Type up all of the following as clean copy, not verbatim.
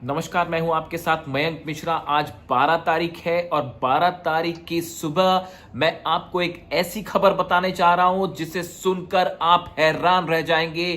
नमस्कार, मैं हूं आपके साथ मयंक मिश्रा। आज 12 तारीख है और 12 तारीख की सुबह मैं आपको एक ऐसी खबर बताने जा रहा हूं जिसे सुनकर आप हैरान रह जाएंगे।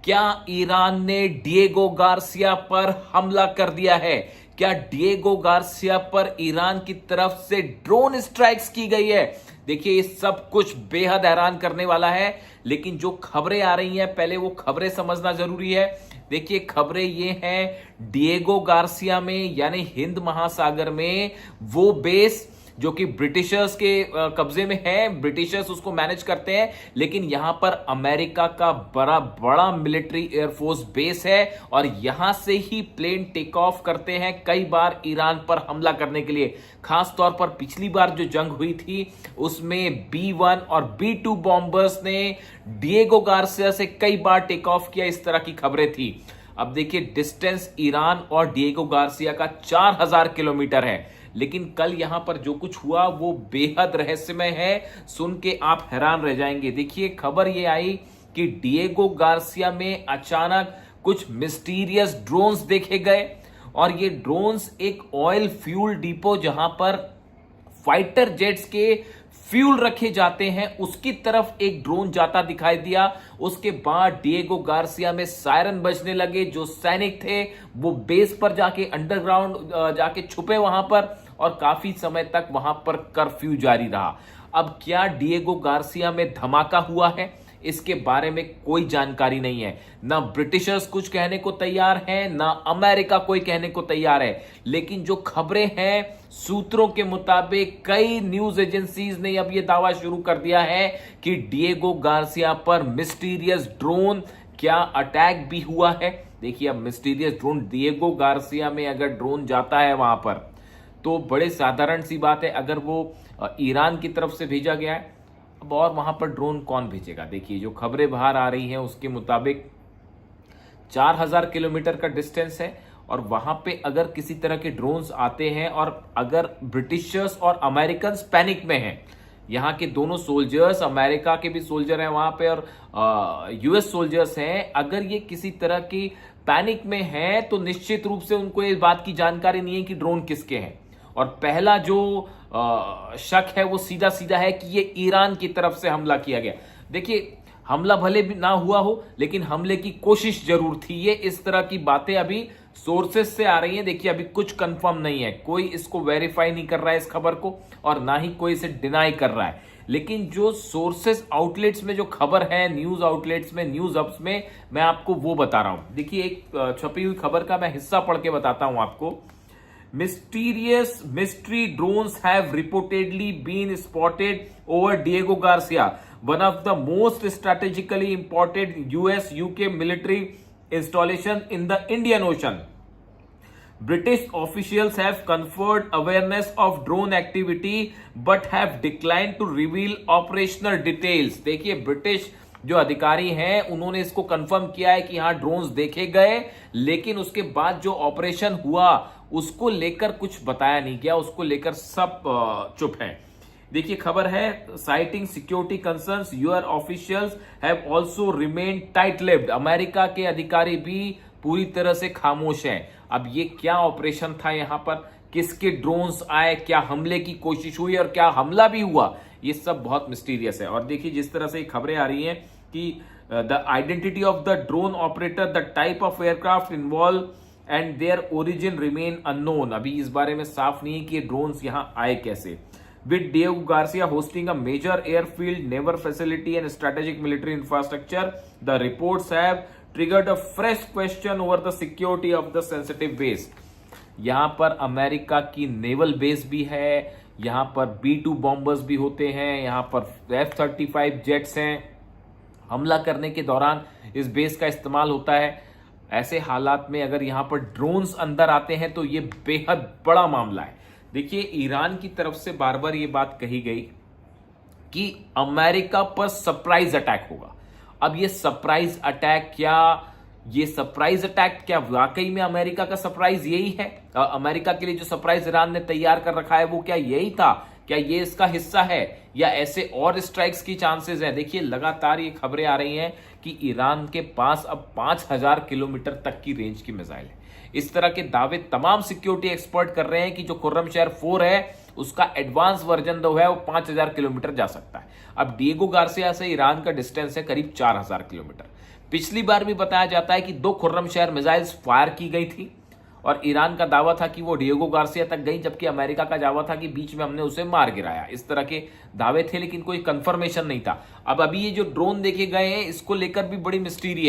क्या ईरान ने डिएगो गार्सिया पर हमला कर दिया है? क्या डिएगो गार्सिया पर ईरान की तरफ से ड्रोन स्ट्राइक्स की गई है? देखिए, ये सब कुछ बेहद हैरान करने वाला है, लेकिन जो खबरें आ रही हैं पहले वो खबरें समझना जरूरी है। देखिए, खबरें ये हैं डिएगो गार्सिया में यानी हिंद महासागर में वो बेस जो कि ब्रिटिशर्स के कब्जे में है, ब्रिटिशर्स उसको मैनेज करते हैं, लेकिन यहां पर अमेरिका का बड़ा बड़ा मिलिट्री एयरफोर्स बेस है और यहां से ही प्लेन टेक ऑफ करते हैं कई बार ईरान पर हमला करने के लिए। खास तौर पर पिछली बार जो जंग हुई थी उसमें B-1 और B-2 बॉम्बर्स ने डिएगो गार्सिया से कई बार टेक ऑफ किया, इस तरह की खबरें थी। अब देखिए, डिस्टेंस ईरान और डिएगो गार्सिया का 4000 किलोमीटर है, लेकिन कल यहां पर जो कुछ हुआ वो बेहद रहस्यमय है। सुन के आप हैरान रह जाएंगे। देखिए, खबर ये आई कि डिएगो गार्सिया में अचानक कुछ मिस्टीरियस ड्रोन्स देखे गए और ये ड्रोन्स एक ऑयल फ्यूल डिपो जहां पर फाइटर जेट्स के फ्यूल रखे जाते हैं उसकी तरफ एक ड्रोन जाता दिखाई दिया। उसके बाद डिएगो गार्सिया में सायरन बजने लगे। जो सैनिक थे वो बेस पर जाके अंडरग्राउंड जाके छुपे वहां पर और काफी समय तक वहां पर कर्फ्यू जारी रहा। अब क्या डिएगो गार्सिया में धमाका हुआ है, इसके बारे में कोई जानकारी नहीं है। ना ब्रिटिशर्स कुछ कहने को तैयार हैं, ना अमेरिका कोई कहने को तैयार है। लेकिन जो खबरें हैं सूत्रों के मुताबिक कई न्यूज एजेंसीज ने अब यह दावा शुरू कर दिया है कि डिएगो गार्सिया पर मिस्टीरियस ड्रोन क्या अटैक भी हुआ है। देखिए, अब मिस्टीरियस ड्रोन डिएगो गार्सिया में अगर ड्रोन जाता है वहां पर तो बड़े साधारण सी बात है, अगर वो ईरान की तरफ से भेजा गया है अब और वहां पर ड्रोन कौन भेजेगा। देखिए, जो खबरें बाहर आ रही हैं उसके मुताबिक 4000 किलोमीटर का डिस्टेंस है और वहां पे अगर किसी तरह के ड्रोन्स आते हैं और अगर ब्रिटिशर्स और अमेरिकन पैनिक में हैं, यहाँ के दोनों सोल्जर्स, अमेरिका के भी सोल्जर हैं वहां पे और यूएस सोल्जर्स हैं, अगर ये किसी तरह की पैनिक में हैं तो निश्चित रूप से उनको इस बात की जानकारी नहीं है कि ड्रोन किसके हैं। और पहला जो शक है वो सीधा सीधा है कि ये ईरान की तरफ से हमला किया गया। देखिए, हमला भले भी ना हुआ हो लेकिन हमले की कोशिश जरूर थी। ये इस तरह की बातें अभी सोर्सेस से आ रही हैं। देखिए, अभी कुछ कंफर्म नहीं है, कोई इसको वेरीफाई नहीं कर रहा है इस खबर को और ना ही कोई इसे डिनाई कर रहा है। लेकिन जो सोर्सेस आउटलेट्स में जो खबर है, न्यूज आउटलेट्स में, न्यूज हब्स में, मैं आपको वो बता रहा हूं। देखिए, एक छपी हुई खबर का मैं हिस्सा पढ़ के बताता हूं आपको। Mysterious mystery drones have reportedly been spotted over Diego Garcia, one of the most strategically important US-UK military installation in the Indian Ocean. British officials have conferred awareness of drone activity but have declined to reveal operational details. देखिए, British जो अधिकारी हैं उन्होंने इसको confirm किया है कि यहां ड्रोन्स देखे गए, लेकिन उसके बाद जो ऑपरेशन हुआ उसको लेकर कुछ बताया नहीं गया, उसको लेकर सब चुप हैं। देखिए, खबर है citing security concerns US officials have also remain tight lipped. America के अधिकारी भी पूरी तरह से खामोश हैं। अब ये क्या ऑपरेशन था, यहां पर किसके ड्रोन्स आए, क्या हमले की कोशिश हुई और क्या हमला भी हुआ, ये सब बहुत मिस्टीरियस है। और देखिए, जिस तरह से खबरें आ रही हैं कि the identity of the drone operator, the type of aircraft involve and their origin remain unknown. अभी इस बारे में साफ नहीं है कि ये ड्रोन्स यहां आए कैसे। With Diego Garcia hosting a major airfield, naval facility and strategic military infrastructure, the reports have triggered a fresh question over the security of the sensitive base. यहां पर अमेरिका की नेवल बेस भी है, यहां पर B-2 बॉम्बर्स भी होते हैं, यहां पर F-35 जेट्स हैं। हमला करने के दौरान इस बेस का इस्तेमाल होता है। ऐसे हालात में अगर यहां पर ड्रोन्स अंदर आते हैं तो यह बेहद बड़ा मामला है। देखिए, ईरान की तरफ से बार बार यह बात कही गई कि अमेरिका पर सरप्राइज अटैक होगा। अब ये सरप्राइज अटैक क्या वाकई में अमेरिका का सरप्राइज यही है? अमेरिका के लिए जो सरप्राइज ईरान ने तैयार कर रखा है वो क्या यही था क्या ये इसका हिस्सा है या ऐसे और स्ट्राइक्स की चांसेस है? देखिए लगातार ये खबरें आ रही हैं कि ईरान के पास अब 5000 किलोमीटर तक की रेंज की मिसाइल है। इस तरह के दावे तमाम सिक्योरिटी एक्सपर्ट कर रहे हैं कि जो खुर्रमशहर 4 है उसका एडवांस वर्जन जो है वो 5000 किलोमीटर जा सकता है। अब डिएगो गार्सिया से ईरान का डिस्टेंस है करीब 4000 किलोमीटर। पिछली बार भी बताया जाता है कि 2 खुर्रमशहर मिसाइल्स फायर की गई थी और ईरान का दावा था कि वो डिएगो गार्सिया तक गई, जबकि अमेरिका का दावा था कि बीच में हमने उसे मार गिराया। इस तरह के दावे थे लेकिन कोई कंफर्मेशन नहीं था। अब अभी ये जो ड्रोन देखे गए हैं इसको लेकर भी बड़ी मिस्ट्री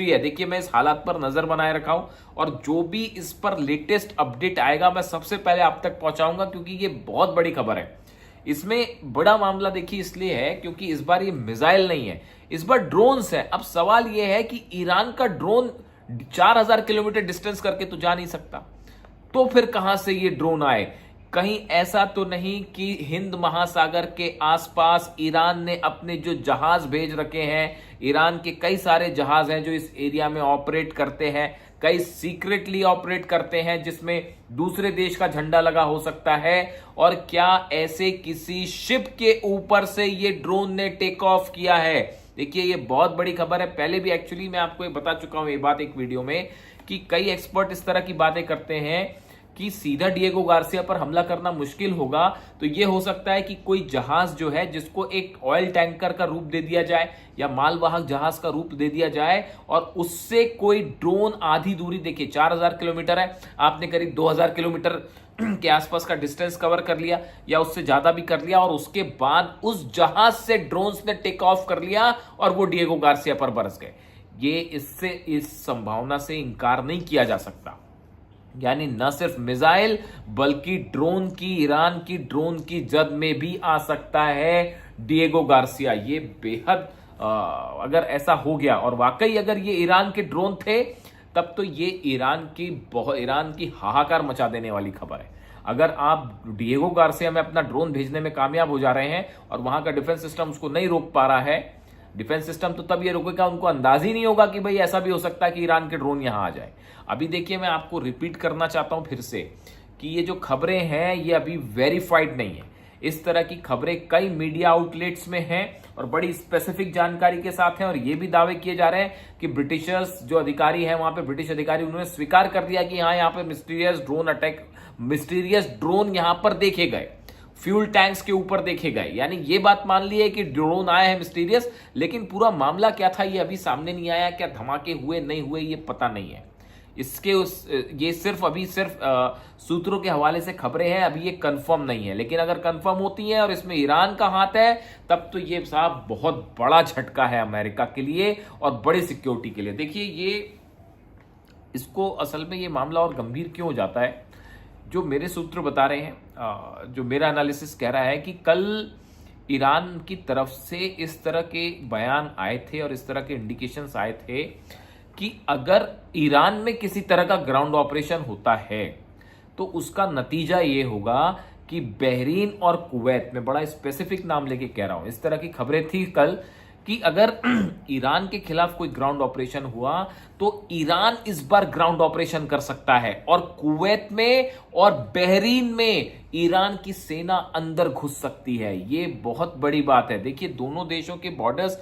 है। देखिए मैं इस हालात पर नजर बनाए रखा हूं और जो भी इस पर लेटेस्ट अपडेट आएगा मैं सबसे पहले आप तक पहुंचाऊंगा, क्योंकि ये बहुत बड़ी खबर है। इसमें बड़ा मामला देखिए इसलिए है क्योंकि इस बार ये मिसाइल नहीं है, इस बार ड्रोन्स है। अब सवाल यह है कि ईरान का ड्रोन 4000 किलोमीटर डिस्टेंस करके तो जा नहीं सकता, तो फिर कहां से ये ड्रोन आए? कहीं ऐसा तो नहीं कि हिंद महासागर के आसपास ईरान ने अपने जो जहाज भेज रखे हैं, ईरान के कई सारे जहाज हैं जो इस एरिया में ऑपरेट करते हैं, कई सीक्रेटली ऑपरेट करते हैं जिसमें दूसरे देश का झंडा लगा हो सकता है। और क्या ऐसे किसी शिप के ऊपर से ये ड्रोन ने टेक ऑफ किया है? देखिए ये बहुत बड़ी खबर है। पहले भी एक्चुअली मैं आपको ये बता चुका हूं ये बात एक वीडियो में कि कई एक्सपर्ट इस तरह की बातें करते हैं कि सीधा डिएगो गार्सिया पर हमला करना मुश्किल होगा, तो ये हो सकता है कि कोई जहाज जो है जिसको एक ऑयल टैंकर का रूप दे दिया जाए या मालवाहक जहाज का रूप दे दिया जाए और उससे कोई ड्रोन आधी दूरी, देखिए 4000 किलोमीटर है, आपने करीब 2000 किलोमीटर के आसपास का डिस्टेंस कवर कर लिया या उससे ज्यादा भी कर लिया और उसके बाद उस जहाज से ड्रोन्स ने टेक ऑफ कर लिया और वो डिएगो गार्सिया पर बरस गए। ये इससे इस संभावना से इंकार नहीं किया जा सकता। यानी न सिर्फ मिसाइल बल्कि ड्रोन की, ईरान की ड्रोन की जद में भी आ सकता है डिएगो गार्सिया। ये बेहद अगर ऐसा हो गया और वाकई अगर ये ईरान के ड्रोन थे तब तो ये ईरान की हाहाकार मचा देने वाली खबर है। अगर आप डिएगो गार्सिया में अपना ड्रोन भेजने में कामयाब हो जा रहे हैं और वहां का डिफेंस सिस्टम उसको नहीं रोक पा रहा है, डिफेंस सिस्टम तो तब ये रोकेगा, उनको अंदाज ही नहीं होगा कि भाई ऐसा भी हो सकता है कि ईरान के ड्रोन यहां आ जाए। अभी देखिए मैं आपको रिपीट करना चाहता हूं फिर से कि ये जो खबरें हैं ये अभी वेरीफाइड नहीं है। इस तरह की खबरें कई मीडिया आउटलेट्स में हैं और बड़ी स्पेसिफिक जानकारी के साथ हैं और ये भी दावे किए जा रहे हैं कि ब्रिटिशर्स जो अधिकारी हैं वहां पे, ब्रिटिश अधिकारी, उन्होंने स्वीकार कर दिया कि हाँ यहाँ पे मिस्टीरियस ड्रोन यहां पर देखे गए, फ्यूल टैंक्स के ऊपर देखे गए। यानी ये बात मान ली है कि ड्रोन आया है मिस्टीरियस, लेकिन पूरा मामला क्या था ये अभी सामने नहीं आया। क्या धमाके हुए नहीं हुए ये पता नहीं है। ये सिर्फ सूत्रों के हवाले से खबरें हैं, अभी ये कंफर्म नहीं है। लेकिन अगर कंफर्म होती है और इसमें ईरान का हाथ है तब तो ये साहब बहुत बड़ा झटका है अमेरिका के लिए और बड़ी सिक्योरिटी के लिए। देखिए ये इसको असल में ये मामला और गंभीर क्यों हो जाता है, जो मेरे सूत्र बता रहे हैं, जो मेरा एनालिसिस कह रहा है कि कल ईरान की तरफ से इस तरह के बयान आए थे और इस तरह के इंडिकेशंस आए थे कि अगर ईरान में किसी तरह का ग्राउंड ऑपरेशन होता है तो उसका नतीजा ये होगा कि बहरीन और कुवैत में, बड़ा स्पेसिफिक नाम लेके कह रहा हूं, इस तरह की खबरें थी कल कि अगर ईरान के खिलाफ कोई ग्राउंड ऑपरेशन हुआ तो ईरान इस बार ग्राउंड ऑपरेशन कर सकता है और कुवैत में और बहरीन में ईरान की सेना अंदर घुस सकती है। ये बहुत बड़ी बात है। देखिए दोनों देशों के बॉर्डर्स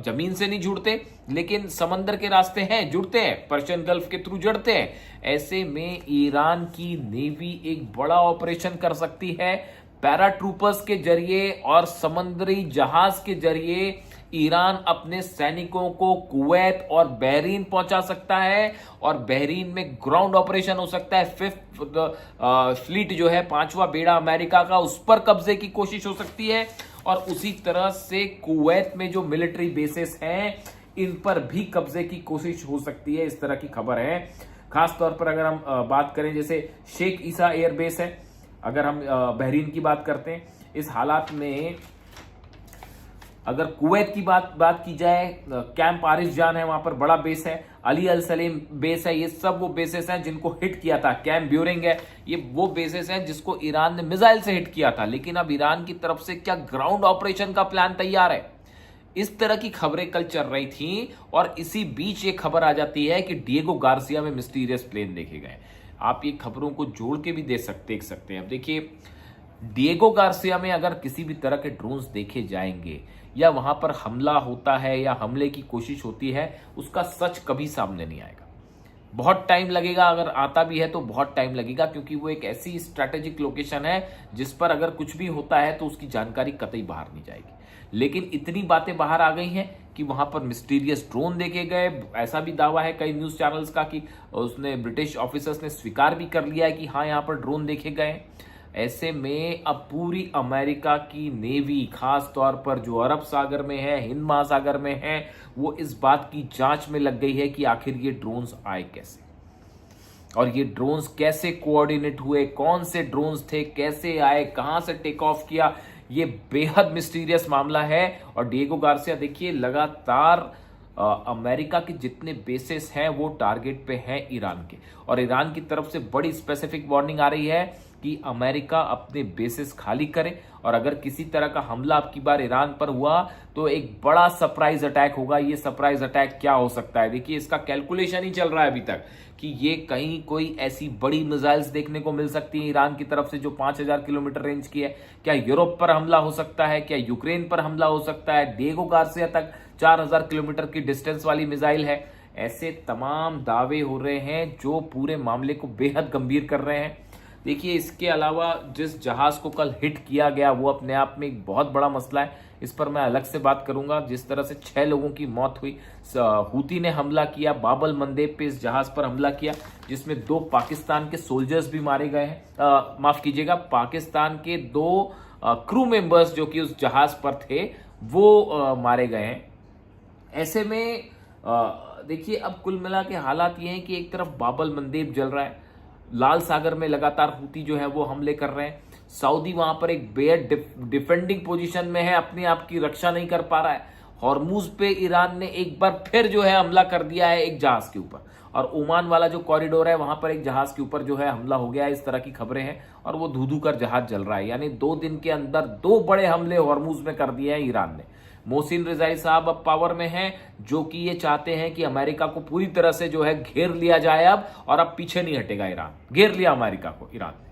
जमीन से नहीं जुड़ते लेकिन समंदर के रास्ते हैं, जुड़ते हैं, पर्शियन गल्फ के थ्रू जुड़ते हैं। ऐसे में ईरान की नेवी एक बड़ा ऑपरेशन कर सकती है। पैराट्रूपर्स के जरिए और समुद्री जहाज के जरिए ईरान अपने सैनिकों को कुवैत और बहरीन पहुंचा सकता है और बहरीन में ग्राउंड ऑपरेशन हो सकता है। 5th फ्लीट जो है, 5वां बेड़ा अमेरिका का, उस पर कब्जे की कोशिश हो सकती है और उसी तरह से कुवैत में जो मिलिट्री बेसेस हैं इन पर भी कब्जे की कोशिश हो सकती है। इस तरह की खबर है। खास तौर पर अगर हम बात करें जैसे शेख ईसा एयरबेस है, अगर हम बहरीन की बात करते हैं, इस हालात में अगर कुवैत की बात की जाए, कैंप आरिफ जान है, वहां पर बड़ा बेस है, अली अल सलीम बेस है, ये सब वो बेसेस हैं जिनको हिट किया था। कैंप ब्यूरिंग है, ये वो बेसेस हैं जिसको ईरान ने मिसाइल से हिट किया था। लेकिन अब ईरान की तरफ से क्या ग्राउंड ऑपरेशन का प्लान तैयार है? इस तरह की खबरें कल चल रही थी और इसी बीच ये खबर आ जाती है कि डिएगो गार्सिया में मिस्टीरियस प्लेन देखे गए। आप ये खबरों को जोड़ के भी देख सकते हैं। अब देखिए डिएगो गार्सिया में अगर किसी भी तरह के ड्रोन्स देखे जाएंगे या वहां पर हमला होता है या हमले की कोशिश होती है, उसका सच कभी सामने नहीं आएगा। बहुत टाइम लगेगा, अगर आता भी है तो बहुत टाइम लगेगा, क्योंकि वो एक ऐसी स्ट्रैटेजिक लोकेशन है जिस पर अगर कुछ भी होता है तो उसकी जानकारी कतई बाहर नहीं जाएगी। लेकिन इतनी बातें बाहर आ गई हैं कि वहां पर मिस्टीरियस ड्रोन देखे गए। ऐसा भी दावा है कई न्यूज चैनल्स का कि उसने ब्रिटिश ऑफिसर्स ने स्वीकार भी कर लिया है कि हाँ, यहाँ पर ड्रोन देखे गए। ऐसे में अब पूरी अमेरिका की नेवी, खास तौर पर जो अरब सागर में है, हिंद महासागर में है, वो इस बात की जांच में लग गई है कि आखिर ये ड्रोन्स आए कैसे और ये ड्रोन्स कैसे कोऑर्डिनेट हुए, कौन से ड्रोन्स थे, कैसे आए, कहां से टेक ऑफ किया। ये बेहद मिस्टीरियस मामला है। और डिएगो गार्सिया देखिए, लगातार अमेरिका के जितने बेसेस हैं वो टारगेट पे हैं ईरान के, और ईरान की तरफ से बड़ी स्पेसिफिक वार्निंग आ रही है कि अमेरिका अपने बेसिस खाली करे, और अगर किसी तरह का हमला अब की बार ईरान पर हुआ तो एक बड़ा सरप्राइज अटैक होगा। ये सरप्राइज अटैक क्या हो सकता है? देखिए, इसका कैलकुलेशन ही चल रहा है अभी तक कि ये कहीं कोई ऐसी बड़ी मिसाइल्स देखने को मिल सकती है ईरान की तरफ से जो 5000 किलोमीटर रेंज की है। क्या यूरोप पर हमला हो सकता है? क्या यूक्रेन पर हमला हो सकता है? डिएगो गार्सिया तक 4000 किलोमीटर की डिस्टेंस वाली मिसाइल है। ऐसे तमाम दावे हो रहे हैं जो पूरे मामले को बेहद गंभीर कर रहे हैं। देखिए, इसके अलावा जिस जहाज को कल हिट किया गया वो अपने आप में एक बहुत बड़ा मसला है, इस पर मैं अलग से बात करूंगा। जिस तरह से 6 लोगों की मौत हुई, हूती ने हमला किया, बाबल मंदेब पे इस जहाज पर हमला किया, जिसमें 2 पाकिस्तान के सोल्जर्स भी मारे गए हैं। माफ कीजिएगा, पाकिस्तान के 2 क्रू मेंबर्स जो कि उस जहाज पर थे वो मारे गए हैं। ऐसे में देखिए, अब कुल मिला के हालात ये हैं कि एक तरफ बाबल मंदेब जल रहा है, लाल सागर में लगातार हूती जो है वो हमले कर रहे हैं, सऊदी वहां पर एक बेहद डिफेंडिंग पोजीशन में है, अपने आप की रक्षा नहीं कर पा रहा है। हॉर्मुज पे ईरान ने एक बार फिर जो है हमला कर दिया है एक जहाज के ऊपर, और ओमान वाला जो कॉरिडोर है वहां पर एक जहाज के ऊपर जो है हमला हो गया है, इस तरह की खबरें हैं, और वो धू धू कर जहाज जल रहा है। यानी 2 दिन के अंदर 2 बड़े हमले हॉर्मुज में कर दिए हैं ईरान ने। मोहसिन रिजाई साहब अब पावर में हैं, जो कि ये चाहते हैं कि अमेरिका को पूरी तरह से जो है घेर लिया जाए अब, और अब पीछे नहीं हटेगा ईरान। घेर लिया अमेरिका को ईरान ने।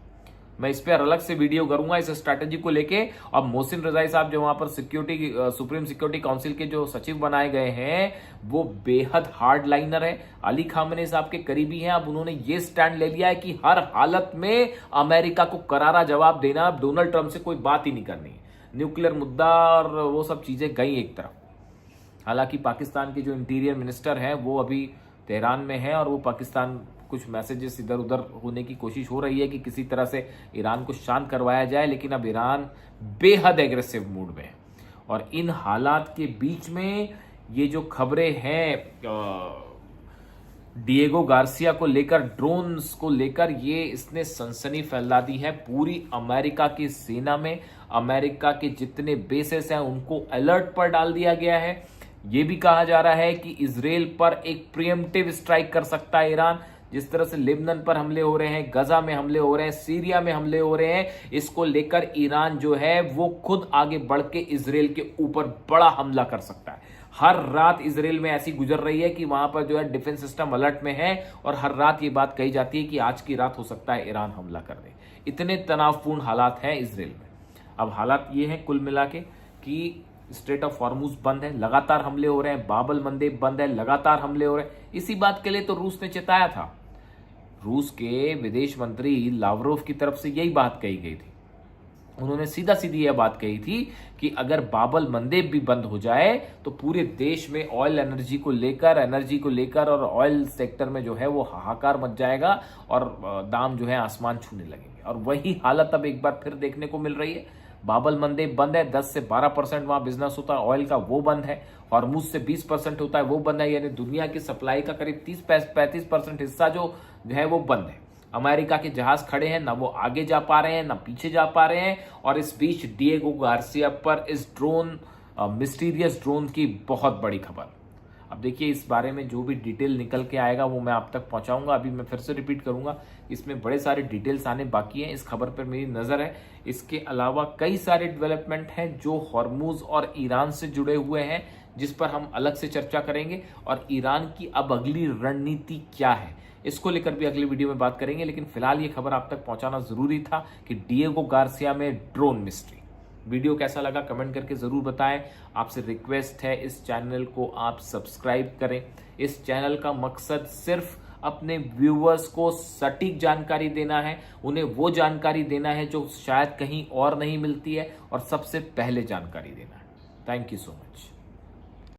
मैं इस पर अलग से वीडियो करूंगा इस स्ट्रैटेजी को लेके। और मोहसिन रिजाई साहब जो वहां पर सुप्रीम सिक्योरिटी काउंसिल के जो सचिव बनाए गए हैं वो बेहद हार्ड लाइनर है, अली खामेनी साहब के करीबी हैं। अब उन्होंने ये स्टैंड ले लिया है कि हर हालत में अमेरिका को करारा जवाब देना, अब डोनाल्ड ट्रंप से कोई बात ही नहीं करनी है। न्यूक्लियर मुद्दा और वो सब चीजें गई एक तरफ। हालांकि पाकिस्तान के जो इंटीरियर मिनिस्टर हैं वो अभी तेहरान में हैं, और वो पाकिस्तान कुछ मैसेजेस इधर उधर होने की कोशिश हो रही है कि किसी तरह से ईरान को शांत करवाया जाए, लेकिन अब ईरान बेहद एग्रेसिव मूड में है। और इन हालात के बीच में ये जो खबरें हैं डिएगो गार्सिया को लेकर, ड्रोन्स को लेकर, ये इसने सनसनी फैला दी है पूरी अमेरिका की सेना में। अमेरिका के जितने बेसेस हैं उनको अलर्ट पर डाल दिया गया है। ये भी कहा जा रहा है कि इजराइल पर एक प्रीएम्प्टिव स्ट्राइक कर सकता है ईरान। जिस तरह से लेबनान पर हमले हो रहे हैं, गजा में हमले हो रहे हैं, सीरिया में हमले हो रहे हैं, इसको लेकर ईरान जो है वो खुद आगे बढ़ के इजराइल के ऊपर बड़ा हमला कर सकता है। हर रात इजराइल में ऐसी गुजर रही है कि वहां पर जो है डिफेंस सिस्टम अलर्ट में है, और हर रात ये बात कही जाती है कि आज की रात हो सकता है ईरान हमला कर दे। इतने तनावपूर्ण हालात हैं इजराइल में। अब हालात ये हैं कुल मिला के कि स्ट्रेट ऑफ हॉर्मुज बंद है, लगातार हमले हो रहे हैं, बाबल मंदेब बंद है, लगातार हमले हो रहे हैं। इसी बात के लिए तो रूस ने चेताया था। रूस के विदेश मंत्री लावरोव की तरफ से यही बात कही गई थी। उन्होंने सीधा सीधी यह बात कही थी कि अगर बाबल मंदेब भी बंद हो जाए तो पूरे देश में ऑयल एनर्जी को लेकर और ऑयल सेक्टर में जो है वो हाहाकार मच जाएगा, और दाम जो है आसमान छूने लगेंगे। और वही हालत अब एक बार फिर देखने को मिल रही है। बाबल मंदेब बंद है, 10 से 12% वहां बिजनेस होता है ऑयल का, वो बंद है। हॉर्मुज से 20% होता है, वो बंद है। यानी दुनिया की सप्लाई का करीब 30-35% हिस्सा जो है वो बंद है। अमेरिका के जहाज खड़े हैं, ना वो आगे जा पा रहे हैं ना पीछे जा पा रहे हैं। और इस बीच डिएगो गार्सिया पर इस मिस्टीरियस ड्रोन की बहुत बड़ी खबर। अब देखिए, इस बारे में जो भी डिटेल निकल के आएगा वो मैं आप तक पहुंचाऊंगा। अभी मैं फिर से रिपीट करूंगा, इसमें बड़े सारे डिटेल्स आने बाकी हैं। इस खबर पर मेरी नजर है। इसके अलावा कई सारे डेवलपमेंट हैं जो हॉर्मुज और ईरान से जुड़े हुए हैं, जिस पर हम अलग से चर्चा करेंगे। और ईरान की अब अगली रणनीति क्या है, इसको लेकर भी अगली वीडियो में बात करेंगे, लेकिन फिलहाल ये खबर आप तक पहुंचाना जरूरी था कि डिएगो गार्सिया में ड्रोन मिस्ट्री। वीडियो कैसा लगा कमेंट करके जरूर बताएं। आपसे रिक्वेस्ट है इस चैनल को आप सब्सक्राइब करें। इस चैनल का मकसद सिर्फ अपने व्यूअर्स को सटीक जानकारी देना है, उन्हें वो जानकारी देना है जो शायद कहीं और नहीं मिलती है, और सबसे पहले जानकारी देना है। Thank you so much.